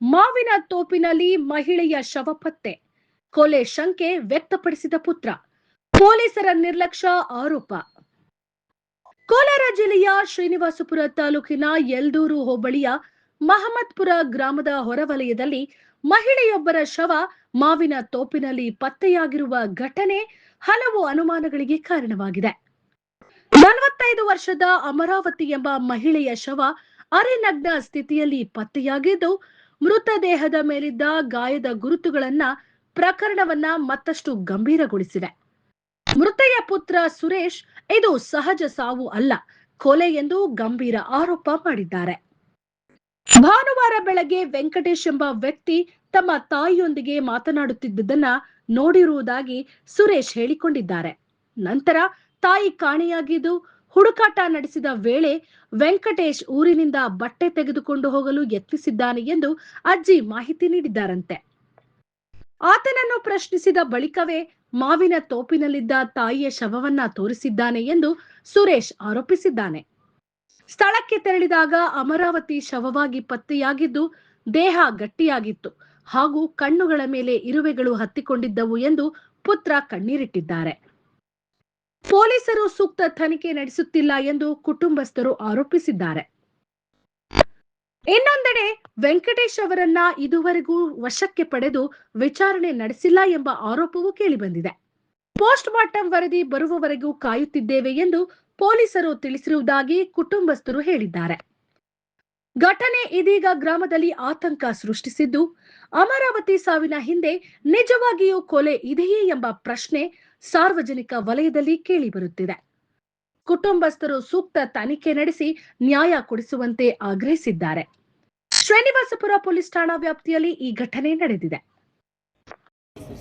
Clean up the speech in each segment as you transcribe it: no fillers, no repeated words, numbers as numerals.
ಮಾವಿನ ತೋಪಿನಲ್ಲಿ ಮಹಿಳೆಯ ಶವ ಪತ್ತೆ, ಕೊಲೆ ಶಂಕೆ ವ್ಯಕ್ತಪಡಿಸಿದ ಪುತ್ರ, ಪೊಲೀಸರ ನಿರ್ಲಕ್ಷ್ಯ ಆರೋಪ. ಕೋಲಾರ ಜಿಲ್ಲೆಯ ಶ್ರೀನಿವಾಸಪುರ ತಾಲೂಕಿನ ಯಲ್ದೂರು ಹೋಬಳಿಯ ಮಹಮ್ಮದ್ಪುರ ಗ್ರಾಮದ ಹೊರವಲಯದಲ್ಲಿ ಮಹಿಳೆಯೊಬ್ಬರ ಶವ ಮಾವಿನ ತೋಪಿನಲ್ಲಿ ಪತ್ತೆಯಾಗಿರುವ ಘಟನೆ ಹಲವು ಅನುಮಾನಗಳಿಗೆ ಕಾರಣವಾಗಿದೆ. 45 ವರ್ಷದ ಅಮರಾವತಿ ಎಂಬ ಮಹಿಳೆಯ ಶವ ಅರೆನಗ್ನ ಸ್ಥಿತಿಯಲ್ಲಿ ಪತ್ತೆಯಾಗಿದ್ದು, ಮೃತದೇಹದ ಮೇಲಿದ್ದ ಗಾಯದ ಗುರುತುಗಳನ್ನ ಪ್ರಕರಣವನ್ನ ಮತ್ತಷ್ಟು ಗಂಭೀರಗೊಳಿಸಿದೆ. ಮೃತೆಯ ಪುತ್ರ ಸುರೇಶ್ ಇದು ಸಹಜ ಸಾವು ಅಲ್ಲ, ಕೊಲೆ ಎಂದು ಗಂಭೀರ ಆರೋಪ ಮಾಡಿದ್ದಾರೆ. ಭಾನುವಾರ ಬೆಳಗ್ಗೆ ವೆಂಕಟೇಶ್ ಎಂಬ ವ್ಯಕ್ತಿ ತಮ್ಮ ತಾಯಿಯೊಂದಿಗೆ ಮಾತನಾಡುತ್ತಿದ್ದುದನ್ನ ನೋಡಿರುವುದಾಗಿ ಸುರೇಶ್ ಹೇಳಿಕೊಂಡಿದ್ದಾರೆ. ನಂತರ ತಾಯಿ ಕಾಣೆಯಾಗಿದ್ದು, ಹುಡುಕಾಟ ನಡೆಸಿದ ವೇಳೆ ವೆಂಕಟೇಶ್ ಊರಿನಿಂದ ಬಟ್ಟೆ ತೆಗೆದುಕೊಂಡು ಹೋಗಲು ಯತ್ನಿಸಿದ್ದಾನೆ ಎಂದು ಅಜ್ಜಿ ಮಾಹಿತಿ ನೀಡಿದ್ದಾರಂತೆ. ಆತನನ್ನು ಪ್ರಶ್ನಿಸಿದ ಬಳಿಕವೇ ಮಾವಿನ ತೋಪಿನಲ್ಲಿದ್ದ ತಾಯಿಯ ಶವವನ್ನ ತೋರಿಸಿದ್ದಾನೆ ಎಂದು ಸುರೇಶ್ ಆರೋಪಿಸಿದ್ದಾನೆ. ಸ್ಥಳಕ್ಕೆ ತೆರಳಿದಾಗ ಅಮರಾವತಿ ಶವವಾಗಿ ಪತ್ತೆಯಾಗಿದ್ದು, ದೇಹ ಗಟ್ಟಿಯಾಗಿತ್ತು ಹಾಗೂ ಕಣ್ಣುಗಳ ಮೇಲೆ ಇರುವೆಗಳು ಹತ್ತಿಕೊಂಡಿದ್ದವು ಎಂದು ಪುತ್ರ ಕಣ್ಣೀರಿಟ್ಟಿದ್ದಾರೆ. ಪೊಲೀಸರು ಸೂಕ್ತ ತನಿಖೆ ನಡೆಸುತ್ತಿಲ್ಲ ಎಂದು ಕುಟುಂಬಸ್ಥರು ಆರೋಪಿಸಿದ್ದಾರೆ. ಇನ್ನೊಂದೆಡೆ ವೆಂಕಟೇಶ್ ಅವರನ್ನ ಇದುವರೆಗೂ ವಶಕ್ಕೆ ಪಡೆದು ವಿಚಾರಣೆ ನಡೆಸಿಲ್ಲ ಎಂಬ ಆರೋಪವೂ ಕೇಳಿಬಂದಿದೆ. ಪೋಸ್ಟ್ ಮಾರ್ಟಂ ವರದಿ ಬರುವವರೆಗೂ ಕಾಯುತ್ತಿದ್ದೇವೆ ಎಂದು ಪೊಲೀಸರು ತಿಳಿಸಿರುವುದಾಗಿ ಕುಟುಂಬಸ್ಥರು ಹೇಳಿದ್ದಾರೆ. ಘಟನೆ ಇದೀಗ ಗ್ರಾಮದಲ್ಲಿ ಆತಂಕ ಸೃಷ್ಟಿಸಿದ್ದು, ಅಮರಾವತಿ ಸಾವಿನ ಹಿಂದೆ ನಿಜವಾಗಿಯೂ ಕೊಲೆ ಇದೆಯೇ ಎಂಬ ಪ್ರಶ್ನೆ ಸಾರ್ವಜನಿಕ ವಲಯದಲ್ಲಿ ಕೇಳಿಬರುತ್ತಿದೆ. ಕುಟುಂಬಸ್ಥರು ಸೂಕ್ತ ತನಿಖೆ ನಡೆಸಿ ನ್ಯಾಯ ಕೊಡಿಸುವಂತೆ ಆಗ್ರಹಿಸಿದ್ದಾರೆ. ಶ್ರೀನಿವಾಸಪುರ ಪೊಲೀಸ್ ಠಾಣಾ ವ್ಯಾಪ್ತಿಯಲ್ಲಿ ಈ ಘಟನೆ ನಡೆದಿದೆ.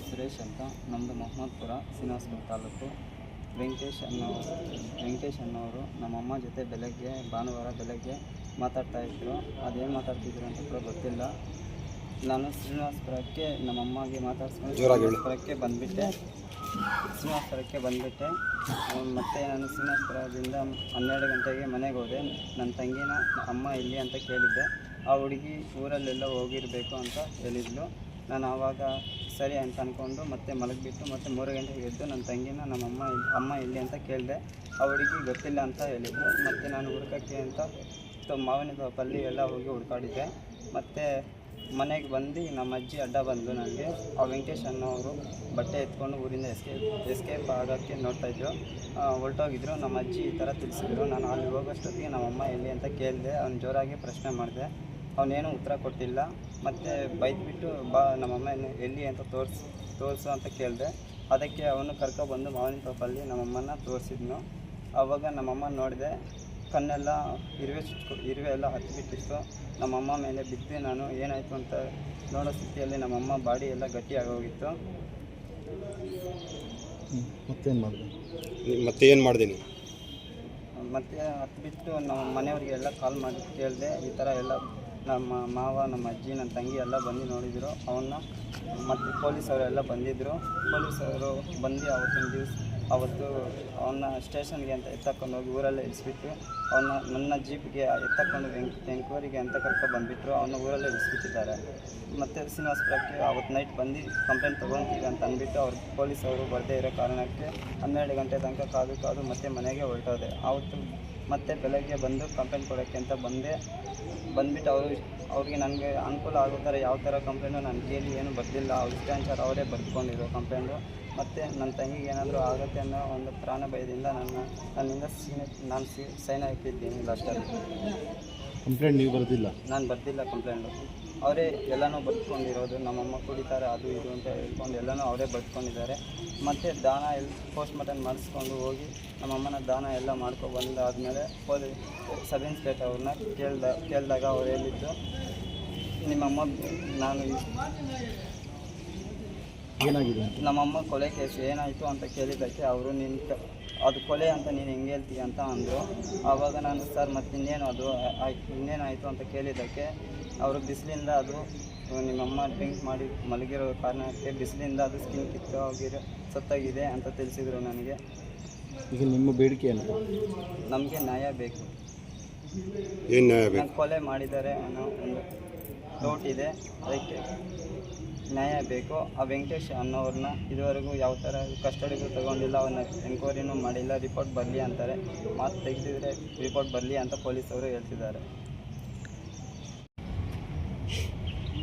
ಸುರೇಶ್ ಅಂತ, ನಮ್ಮದು ಮಹಮ್ಮದ್ಪುರ, ಶ್ರೀನಿವಾಸಪುರ ತಾಲೂಕು. ವೆಂಕಟೇಶ್ ಅನ್ನೋರು ನಮ್ಮಮ್ಮ ಜೊತೆ ಭಾನುವಾರ ಬೆಳಗ್ಗೆ ಮಾತಾಡ್ತಾ ಇದ್ರು. ಅದೇನು ಮಾತಾಡ್ತಿದ್ರು ಅಂತ ಕೂಡ ಗೊತ್ತಿಲ್ಲ. ನಾನು ಶ್ರೀನಿವಾಸಪುರಕ್ಕೆ ನಮ್ಮಮ್ಮಗೆ ಮಾತಾಡ್ಸ್ಕೊಂಡು ಶ್ರೀನಿವಾಸಪುರಕ್ಕೆ ಬಂದುಬಿಟ್ಟೆ. ಮತ್ತು ನಾನು ಶ್ರೀನಿವಾಸಪುರದಿಂದ 12 ಗಂಟೆಗೆ ಮನೆಗೆ ಹೋದೆ. ನನ್ನ ತಂಗಿನ ಅಮ್ಮ ಇಲ್ಲಿ ಅಂತ ಕೇಳಿದ್ದೆ. ಆ ಹುಡುಗಿ ಊರಲ್ಲೆಲ್ಲ ಹೋಗಿರಬೇಕು ಅಂತ ಹೇಳಿದ್ಲು. ನಾನು ಆವಾಗ ಸರಿ ಅಂತ ಅಂದ್ಕೊಂಡು ಮತ್ತೆ ಮಲಗಿಬಿಟ್ಟು ಮತ್ತೆ 3 ಗಂಟೆಗೆ ಎದ್ದು ನನ್ನ ತಂಗಿನ ಅಮ್ಮ ಇಲ್ಲಿ ಅಂತ ಕೇಳಿದೆ. ಆ ಹುಡುಗಿ ಗೊತ್ತಿಲ್ಲ ಅಂತ ಹೇಳಿದ್ಲು. ಮತ್ತು ನಾನು ಹುಡುಕಕ್ಕೆ ಅಂತ ಮಾವಿನ ತೋಪಲ್ಲಿ ಎಲ್ಲ ಹೋಗಿ ಹುಡುಕಾಡಿದ್ದೆ. ಮತ್ತು ಮನೆಗೆ ಬಂದು ನಮ್ಮ ಅಜ್ಜಿ ಅಡ್ಡ ಬಂದು ನನಗೆ ಆ ವೆಂಕಟೇಶ್ ಅನ್ನೋರು ಬಟ್ಟೆ ಎತ್ಕೊಂಡು ಊರಿಂದ ಎಸ್ಕೇಪ್ ಆಗೋಕ್ಕೆ ನೋಡ್ತಾಯಿದ್ರು, ಹೊರಟೋಗಿದ್ರು. ನಮ್ಮ ಅಜ್ಜಿ ಈ ಥರ ತಿಳಿಸಿದ್ರು. ನಾನು ಅಲ್ಲಿ ಹೋಗೋಷ್ಟೊತ್ತಿಗೆ ನಮ್ಮಮ್ಮ ಎಲ್ಲಿ ಅಂತ ಕೇಳಿದೆ. ಅವ್ನು ಜೋರಾಗಿ ಪ್ರಶ್ನೆ ಮಾಡಿದೆ. ಅವನೇನು ಉತ್ತರ ಕೊಟ್ಟಿಲ್ಲ. ಮತ್ತು ಬೈದ್ಬಿಟ್ಟು ನಮ್ಮಮ್ಮ ಎಲ್ಲಿ ಅಂತ ತೋರಿಸು ಅಂತ ಕೇಳಿದೆ. ಅದಕ್ಕೆ ಅವನು ಕರ್ಕೊಬಂದು ಮಾವಿನ ತೋಪಲ್ಲಿ ನಮ್ಮಮ್ಮನ ತೋರಿಸಿದ್ನು. ಆವಾಗ ನಮ್ಮಮ್ಮ ನೋಡಿದೆ, ಕಣ್ಣೆಲ್ಲ ಇರುವೆ ಎಲ್ಲ ಹತ್ತಿಬಿಟ್ಟಿತ್ತು. ನಮ್ಮಮ್ಮ ಮೇಲೆ ಬಿದ್ದು ನಾನು ಏನಾಯಿತು ಅಂತ ನೋಡೋ ಸ್ಥಿತಿಯಲ್ಲಿ ನಮ್ಮಮ್ಮ ಬಾಡಿ ಎಲ್ಲ ಗಟ್ಟಿಯಾಗೋಗಿತ್ತು. ಮತ್ತೇನು ಮಾಡಿದೆ ನೀವು? ಮತ್ತು ಹತ್ತಿಬಿಟ್ಟು ನಮ್ಮ ಮನೆಯವರಿಗೆಲ್ಲ ಕಾಲ್ ಮಾಡಿ ಕೇಳಿದೆ. ಈ ಥರ ಎಲ್ಲ ನಮ್ಮ ಮಾವ, ನಮ್ಮ ಅಜ್ಜಿ, ನನ್ನ ತಂಗಿ ಎಲ್ಲ ಬಂದು ನೋಡಿದರು ಅವನ್ನ. ಮತ್ತು ಪೊಲೀಸವರೆಲ್ಲ ಬಂದಿದ್ದರು. ಪೊಲೀಸವರು ಬಂದು ಅವತ್ತು ಅವನ್ನ ಸ್ಟೇಷನ್ಗೆ ಅಂತ ಎತ್ತಕೊಂಡು ಹೋಗಿ ಊರಲ್ಲೇ ಇಳಿಸ್ಬಿಟ್ಟು ನನ್ನ ಜೀಪ್ಗೆ ಎತ್ತಕೊಂಡು ಎಂಕ್ವೈರಿಗೆ ಅಂತ ಕರ್ಕೊಂಡು ಬಂದುಬಿಟ್ರು. ಅವನ್ನ ಊರಲ್ಲೇ ಇಳಿಸ್ಬಿಟ್ಟಿದ್ದಾರೆ. ಮತ್ತು ಶ್ರೀನಿವಾಸಪುರಕ್ಕೆ ಅವತ್ತು ನೈಟ್ ಬಂದು ಕಂಪ್ಲೇಂಟ್ ತೊಗೊತೀವಿ ಅಂತ ಅಂದ್ಬಿಟ್ಟು ಪೊಲೀಸವರು ಬರದೇ ಇರೋ ಕಾರಣಕ್ಕೆ 12 ಗಂಟೆ ತನಕ ಕಾದು ಮತ್ತೆ ಮನೆಗೆ ಹೊರಟೋದೆ. ಆವತ್ತು ಮತ್ತೆ ಬೆಳಗ್ಗೆ ಬಂದು ಕಂಪ್ಲೇಂಟ್ ಕೊಡೋಕ್ಕೆ ಅಂತ ಬಂದುಬಿಟ್ಟು ಅವ್ರಿಗೆ ನನಗೆ ಅನುಕೂಲ ಆಗೋ ಥರ ಯಾವ ಥರ ಕಂಪ್ಲೇಂಟು ನನ್ನ ಕೇಳಿ ಏನು ಬರೆದಿಲ್ಲ. ಅವ್ರ ಇಷ್ಟಾನುಸಾರ ಅವರೇ ಬರೆದುಕೊಂಡಿರೋ ಕಂಪ್ಲೇಂಟು. ಮತ್ತು ನನ್ನ ತಂಗಿಗೆ ಏನಾದರೂ ಆಗುತ್ತೆ ಅನ್ನೋ ಒಂದು ಪ್ರಾಣ ಭಯದಿಂದ ನನ್ನಿಂದ ನಾನು ಸೈನ್ ಹಾಕಿದ್ದೀನಿ ಲಾಸ್ಟಲ್ಲಿ. ಕಂಪ್ಲೇಂಟ್ ನೀವು ಬರೆದಿಲ್ಲ? ನಾನು ಬರೆದಿಲ್ಲ ಕಂಪ್ಲೇಂಟು. ಅವರೇ ಎಲ್ಲನೂ ಬರೆದುಕೊಂಡಿರೋದು. ನಮ್ಮಮ್ಮ ಕುಡಿತಾರೆ ಅದು ಇದು ಅಂತ ಹೇಳ್ಕೊಂಡು ಎಲ್ಲನೂ ಅವರೇ ಬರೆದುಕೊಂಡಿದ್ದಾರೆ. ಮತ್ತು ದಾನ ಪೋಸ್ಟ್ ಮಾರ್ಟಮ್ ಮಾಡಿಸ್ಕೊಂಡು ಹೋಗಿ ನಮ್ಮಮ್ಮನ ದಾನ ಎಲ್ಲ ಬಂದಾದಮೇಲೆ ಸಬ್ ಇನ್ಸ್ಪೆಕ್ಟರ್ ಅವ್ರನ್ನ ಕೇಳಿದಾಗ ಅವ್ರು ಹೇಳಿದ್ದು, ನಿಮ್ಮಮ್ಮ ನಾನು ಏನಾಗಿದೆ ನಮ್ಮಮ್ಮ ಕೊಲೆ ಕೇಸ್ ಏನಾಯಿತು ಅಂತ ಕೇಳಿದ್ದಕ್ಕೆ ಅವರು ಅದು ಕೊಲೆ ಅಂತ ನೀನು ಹೆಂಗೆ ಹೇಳ್ತೀಯ ಅಂತ ಅಂದರು. ಆವಾಗ ನಾನು ಸರ್ ಮತ್ತು ಇನ್ನೇನಾಯಿತು ಅಂತ ಕೇಳಿದ್ದಕ್ಕೆ ಅವರು ಬಿಸಿಲಿಂದ ಅದು ನಿಮ್ಮಮ್ಮ ಡ್ರಿಂಕ್ ಮಾಡಿ ಮಲಗಿರೋ ಕಾರಣಕ್ಕೆ ಬಿಸಿಲಿಂದ ಅದು ಸ್ಕಿನ್ ಕಿತ್ತೋಗಿರೋ ಸತ್ತಾಗಿದೆ ಅಂತ ತಿಳಿಸಿದರು ನನಗೆ. ಈಗ ನಿಮ್ಮ ಬೇಡಿಕೆ ಏನು? ನಮಗೆ ನ್ಯಾಯ ಬೇಕು. ಏನು ನ್ಯಾಯ ಬೇಕು? ಕೊಲೆ ಮಾಡಿದ್ದಾರೆ ಅನ್ನೋ ಒಂದು ಡೌಟ್ ಇದೆ, ಅದಕ್ಕೆ ನ್ಯಾಯ ಬೇಕು. ಆ ವೆಂಕಟೇಶ್ ಅನ್ನೋರನ್ನ ಇದುವರೆಗೂ ಯಾವ ಥರ ಕಸ್ಟಡಿಗೂ ತಗೊಂಡಿಲ್ಲ, ಅವನ್ನ ಎಂಕ್ವೈರಿನೂ ಮಾಡಿಲ್ಲ. ರಿಪೋರ್ಟ್ ಬರಲಿ ಅಂತಾರೆ, ಮಾತು ತೆಗೆದಿದ್ರೆ ರಿಪೋರ್ಟ್ ಬರಲಿ ಅಂತ ಪೊಲೀಸವರು ಹೇಳ್ತಿದ್ದಾರೆ.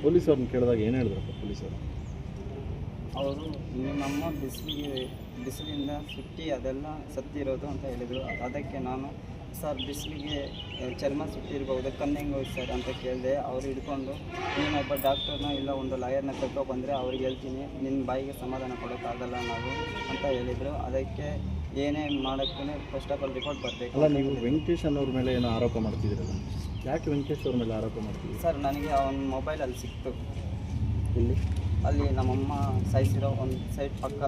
ಪೊಲೀಸವ್ರನ್ನ ಕೇಳಿದಾಗ ಏನು ಹೇಳಿದ್ರಪ್ಪ ಪೊಲೀಸರು? ಅವರು ನಿಮ್ಮಮ್ಮ ಬಿಸಿಲಿಂದ ಸುಟ್ಟಿ ಅದೆಲ್ಲ ಸತ್ತಿರೋದು ಅಂತ ಹೇಳಿದರು. ಅದಕ್ಕೆ ನಾನು ಸರ್ ಬಿಸಿಲಿಗೆ ಚರ್ಮ ಸುಟ್ಟಿರ್ಬೋದು, ಕಣ್ಣು ಹೋಯ್ತು ಸರ್ ಅಂತ ಕೇಳಿದೆ. ಅವರು ಹಿಡ್ಕೊಂಡು ನೀನೊಬ್ಬ ಡಾಕ್ಟರ್ನ ಇಲ್ಲ ಒಂದು ಲಾಯರ್ನ ಕರ್ಕೊಬಂದರೆ ಅವ್ರಿಗೆ ಹೇಳ್ತೀನಿ, ನಿನ್ನ ಬಾಯಿಗೆ ಸಮಾಧಾನ ಕೊಡೋಕ್ಕಾಗಲ್ಲ ನಾವು ಅಂತ ಹೇಳಿದರು. ಅದಕ್ಕೆ ಏನೇ ಮಾಡೋಕ್ಕೂ ಫಸ್ಟ್ ಆಫ್ ಆಲ್ ರಿಪೋರ್ಟ್ ಬರಬೇಕು. ಅಲ್ಲ, ನೀವು ವೆಂಕಟೇಶ್ ಅನ್ನೋರ ಮೇಲೆ ಏನೋ ಆರೋಪ ಮಾಡ್ತಿದ್ದೀರಲ್ಲ, ಯಾಕೆ ವೆಂಕಟೇಶ್ ಅವ್ರ ಮೇಲೆ ಆರೋಪ ಮಾಡ್ತಿದ್ದೀರಿ? ಸರ್ ನನಗೆ ಅವನ ಮೊಬೈಲಲ್ಲಿ ಸಿಕ್ತು. ಎಲ್ಲಿ? ಅಲ್ಲಿ ನಮ್ಮಮ್ಮ ಸಾಯಿಸಿರೋ ಒಂದು ಸೈಡ್ ಪಕ್ಕ.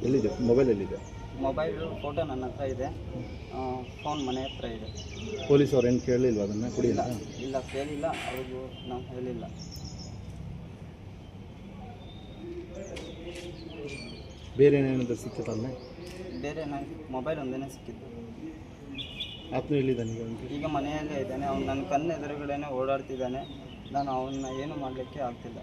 ಎಲ್ಲಿದೆ ಮೊಬೈಲ್? ಎಲ್ಲಿದೆ ಮೊಬೈಲು? ಫೋಟೋ ನನ್ನ ಹತ್ರ ಇದೆ, ಫೋನ್ ಮನೆ ಹತ್ರ ಇದೆ. ಪೊಲೀಸವ್ರು ಏನು ಕೇಳಲಿಲ್ವ ಅದನ್ನು ಕುಡಿಯಿಲ್ಲ? ಇಲ್ಲ ಕೇಳಿಲ್ಲ, ಅವ್ರಿಗೂ ನಾವು ಹೇಳಿಲ್ಲ. ಬೇರೆ ಏನೇನಾದರೂ ಸಿಕ್ಕಿತ್ತಲ್ಲೇ? ಬೇರೆ ನನಗೆ ಮೊಬೈಲ್ ಒಂದೇ ಸಿಕ್ಕಿದ್ದು. ಆತನು ಎಲ್ಲಿದ್ದಾನೆ ಈಗ ಮನೆಯಲ್ಲೇ ಇದ್ದಾನೆ. ಅವ್ನು ನನ್ನ ಕಣ್ಣು ಎದುರುಗಡೆನೇ ಓಡಾಡ್ತಿದ್ದಾನೆ. ನಾನು ಅವನ್ನ ಏನು ಮಾಡಲಿಕ್ಕೆ ಆಗ್ತಿಲ್ಲ.